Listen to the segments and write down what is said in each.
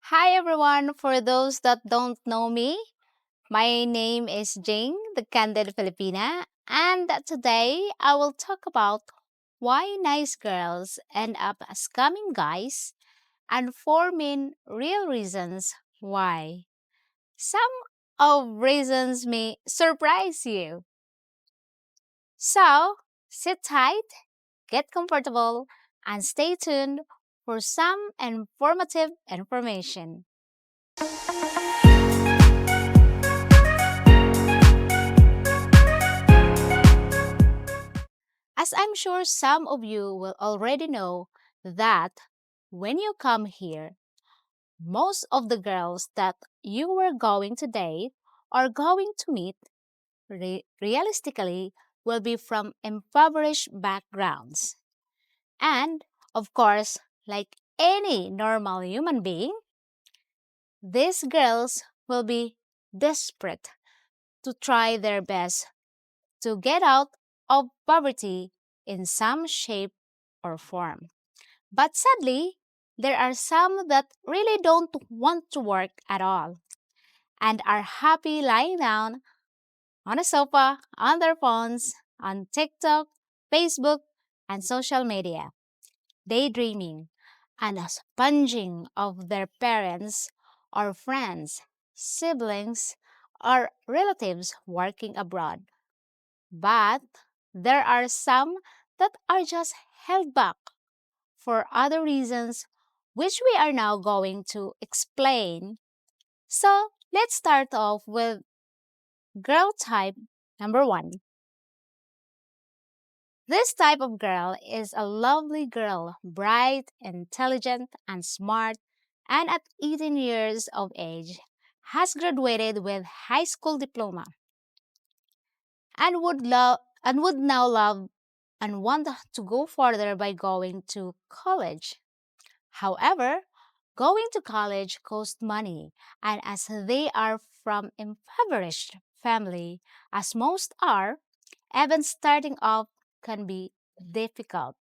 Hi everyone, for those that don't know me, my name is Jing, the Candid Filipina, and today I will talk about why nice girls end up scamming guys and four main real reasons why. Some of reasons may surprise you. So, sit tight, get comfortable, and stay tuned for some informative information. As I'm sure some of you will already know that when you come here, most of the girls that you were going to date or going to meet realistically will be from impoverished backgrounds. And, of course, like any normal human being, these girls will be desperate to try their best to get out of poverty in some shape or form. But sadly, there are some that really don't want to work at all and are happy lying down on a sofa, on their phones, on TikTok, Facebook, and social media, daydreaming and sponging of their parents or friends, siblings, or relatives working abroad. But there are some that are just held back for other reasons, which we are now going to explain. So let's start off with girl type number one. This type of girl is a lovely girl, bright, intelligent, and smart, and at 18 years of age has graduated with high school diploma and would now love and want to go further by going to college. However, going to college costs money, and as they are from impoverished family, as most are, even starting off can be difficult.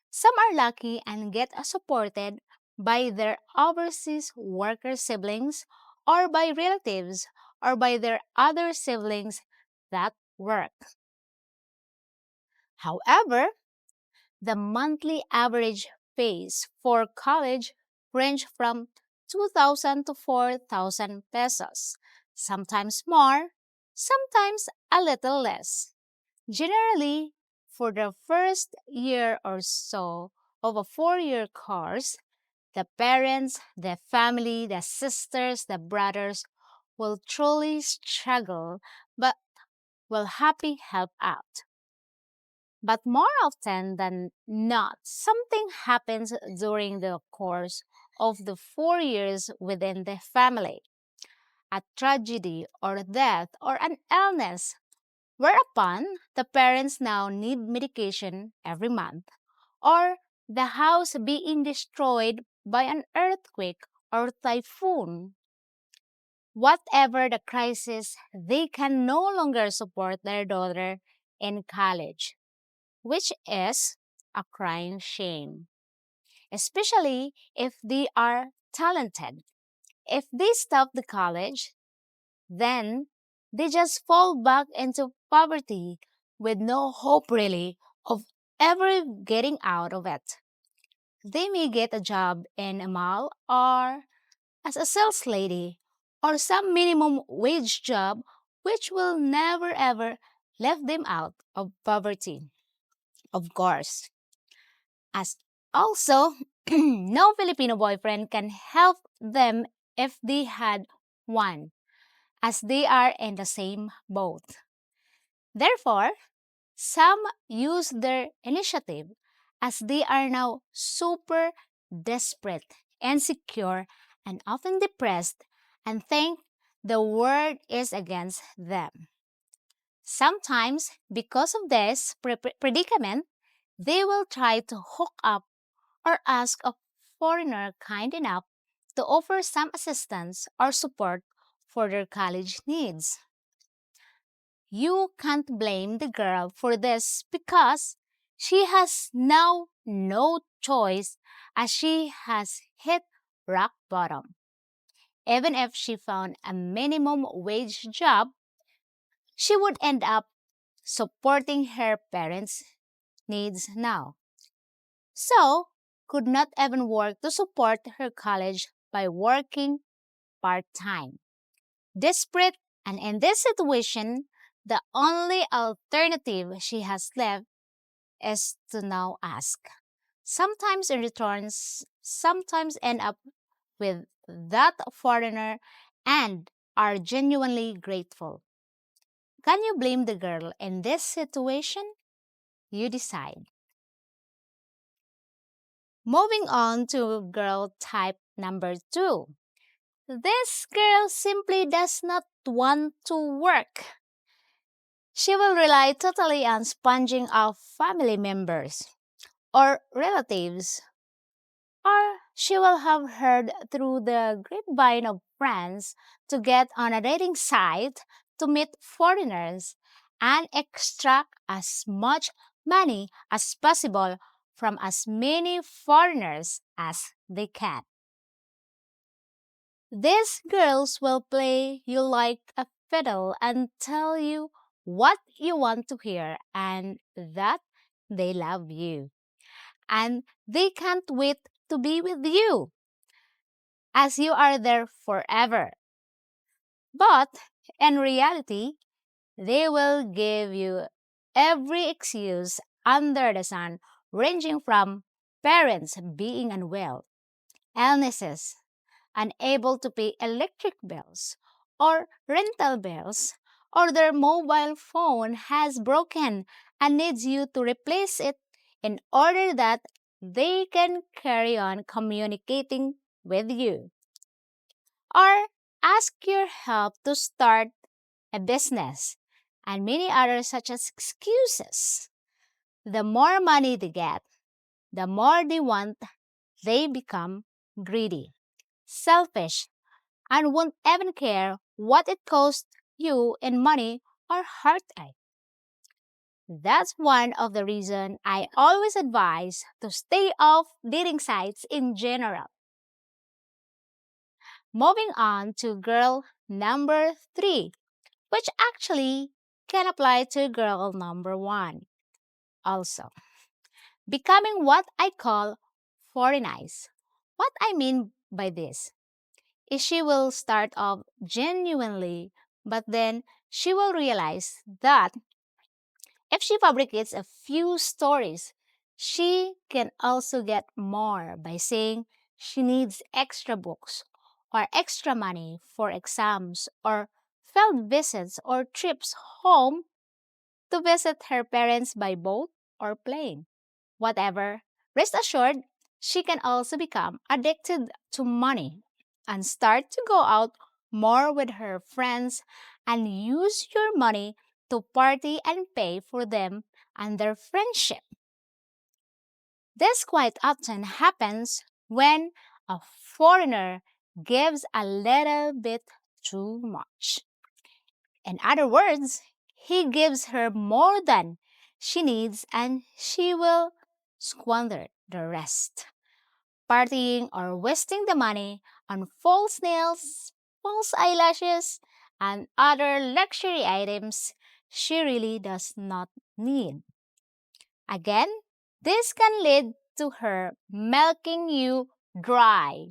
Some are lucky and get supported by their overseas worker siblings or by relatives or by their other siblings that work. However, the monthly average fees for college range from 2,000 to 4,000 pesos, sometimes more, sometimes a little less. Generally, for the first year or so of a 4-year course, the parents, the family, the sisters, the brothers will truly struggle but will happy help out. But more often than not, something happens during the course of the 4 years within the family. A tragedy or death or an illness, whereupon the parents now need medication every month, or the house being destroyed by an earthquake or typhoon. Whatever the crisis, they can no longer support their daughter in college, which is a crying shame, especially if they are talented. If they stop the college, then they just fall back into poverty with no hope really of ever getting out of it. They may get a job in a mall or as a sales lady or some minimum wage job which will never ever lift them out of poverty. Of course, as also, no Filipino boyfriend can help them if they had one, as they are in the same boat. Therefore, some use their initiative as they are now super desperate, insecure, and often depressed and think the world is against them. Sometimes, because of this predicament, they will try to hook up or ask a foreigner kind enough to offer some assistance or support for their college needs. You can't blame the girl for this because she has now no choice as she has hit rock bottom. Even if she found a minimum wage job, she would end up supporting her parents' needs now. So, could not even work to support her college by working part time. Desperate, and in this situation, the only alternative she has left is to now ask. Sometimes in returns, sometimes end up with that foreigner and are genuinely grateful. Can you blame the girl in this situation? You decide. Moving on to girl type number two. This girl simply does not want to work. She will rely totally on sponging off family members or relatives, or she will have heard through the grapevine of friends to get on a dating site to meet foreigners and extract as much money as possible from as many foreigners as they can. These girls will play you like a fiddle and tell you what you want to hear and that they love you. And they can't wait to be with you as you are there forever. But in reality, they will give you every excuse under the sun, ranging from parents being unwell, illnesses, unable to pay electric bills or rental bills, or their mobile phone has broken and needs you to replace it in order that they can carry on communicating with you, or ask your help to start a business, and many others such as excuses. The more money they get, the more they want, they become greedy, selfish, and won't even care what it costs you in money or heartache. That's one of the reasons I always advise to stay off dating sites in general. Moving on to girl number three, which actually can apply to girl number one also. Becoming what I call foreignized. What I mean by this is she will start off genuinely, but then she will realize that if she fabricates a few stories, she can also get more by saying she needs extra books or extra money for exams or field visits or trips home to visit her parents by boat or plane. Whatever, rest assured, she can also become addicted to money and start to go out more with her friends and use your money to party and pay for them and their friendship. This quite often happens when a foreigner gives a little bit too much. In other words, he gives her more than she needs and she will squander the rest, partying or wasting the money on false nails, false eyelashes, and other luxury items she really does not need. Again, this can lead to her milking you dry.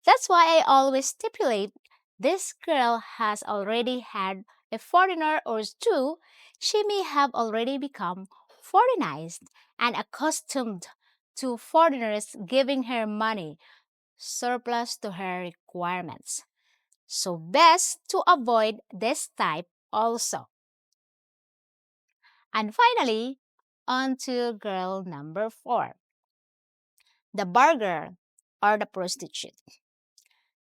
That's why I always stipulate this girl has already had a foreigner or two. She may have already become foreignized and accustomed to foreigners giving her money surplus to her requirements. So best to avoid this type also. And finally, on to girl number four, the bar girl or the prostitute.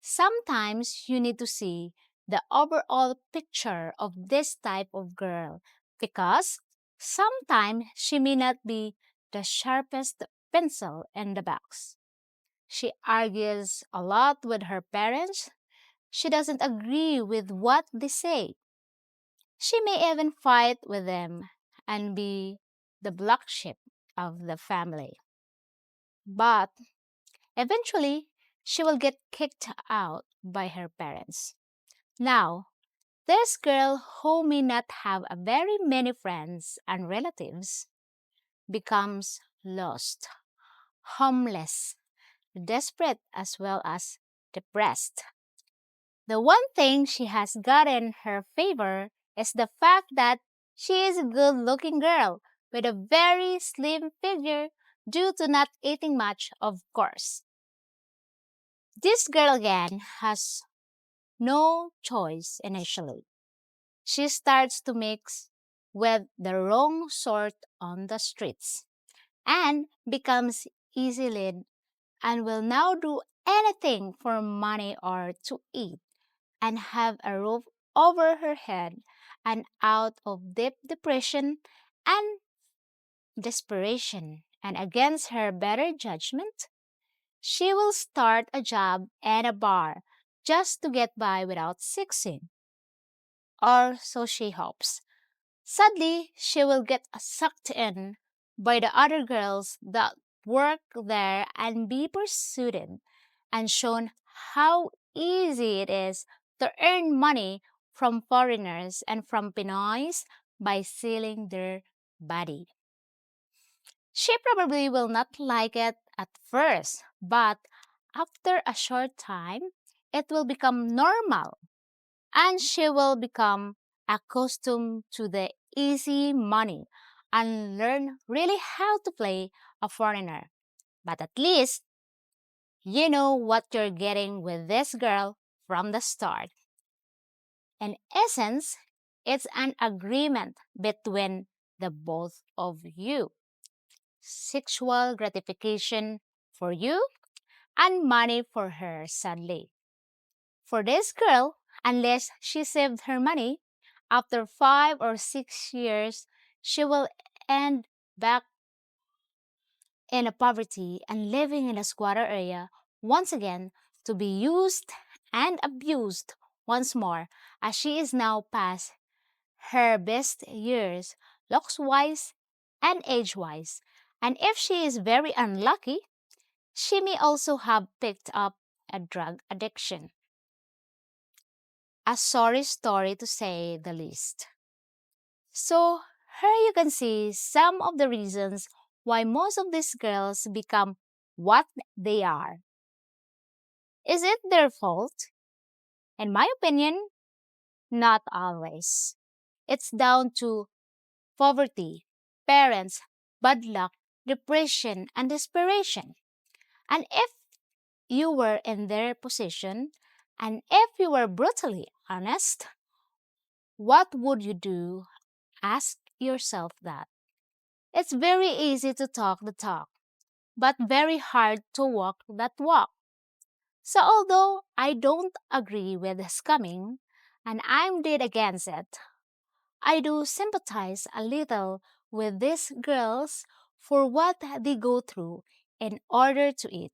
Sometimes you need to see the overall picture of this type of girl because sometimes she may not be the sharpest pencil in the box. She argues a lot with her parents. She doesn't agree with what they say. She may even fight with them and be the black sheep of the family. But eventually, she will get kicked out by her parents. Now, this girl who may not have a very many friends and relatives becomes lost, homeless, desperate as well as depressed. The one thing she has got in her favor is the fact that she is a good looking girl with a very slim figure due to not eating much, of course. This girl again has no choice initially. She starts to mix with the wrong sort on the streets and becomes easy led and will now do anything for money or to eat and have a roof over her head and out of deep depression and desperation. And against her better judgment, she will start a job at a bar just to get by without succeeding. Or so she hopes. Sadly, she will get sucked in by the other girls that work there and be pursued and shown how easy it is to earn money from foreigners and from Pinoys by selling their body. She probably will not like it at first, but after a short time, it will become normal and she will become accustomed to the easy money and learn really how to play a foreigner. But at least you know what you're getting with this girl from the start. In essence, it's an agreement between the both of you. Sexual gratification for you and money for her, sadly. For this girl, unless she saved her money, after 5 or 6 years, she will end back in a poverty and living in a squatter area once again to be used and abused once more as she is now past her best years, looks wise and age wise. And if she is very unlucky, she may also have picked up a drug addiction. A sorry story to say the least. So, here you can see some of the reasons why most of these girls become what they are. Is it their fault? In my opinion, not always. It's down to poverty, parents, bad luck, depression, and desperation. And if you were in their position, and if you were brutally honest, what would you do? Ask yourself that. It's very easy to talk the talk, but very hard to walk that walk. So although I don't agree with scamming, and I'm dead against it, I do sympathize a little with these girls for what they go through in order to eat.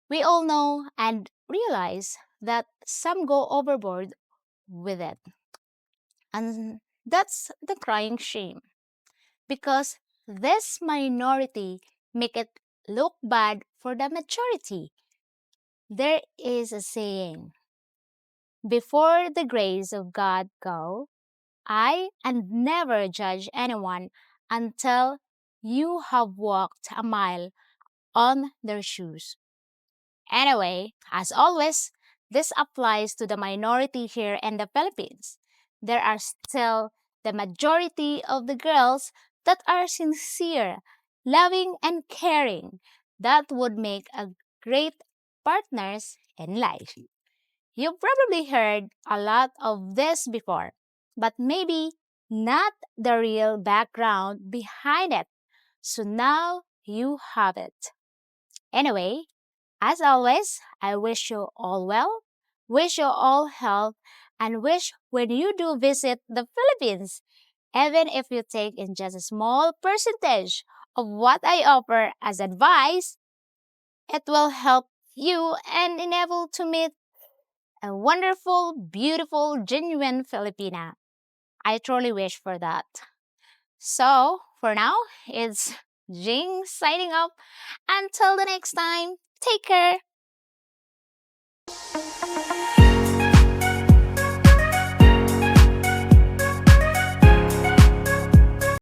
We all know and realize that some go overboard with it. And that's the crying shame. Because this minority make it look bad for the majority. There is a saying, before the grace of God go, I and never judge anyone until you have walked a mile on their shoes. Anyway, as always, this applies to the minority here in the Philippines. There are still the majority of the girls that are sincere, loving, and caring that would make a great partners in life. You've probably heard a lot of this before, but maybe not the real background behind it. So now you have it. Anyway, as always, I wish you all well, wish you all health, and wish when you do visit the Philippines, even if you take in just a small percentage of what I offer as advice, it will help you and enable to meet a wonderful, beautiful, genuine Filipina. I truly wish for that. So, for now, it's Jing signing up. Until the next time, take care.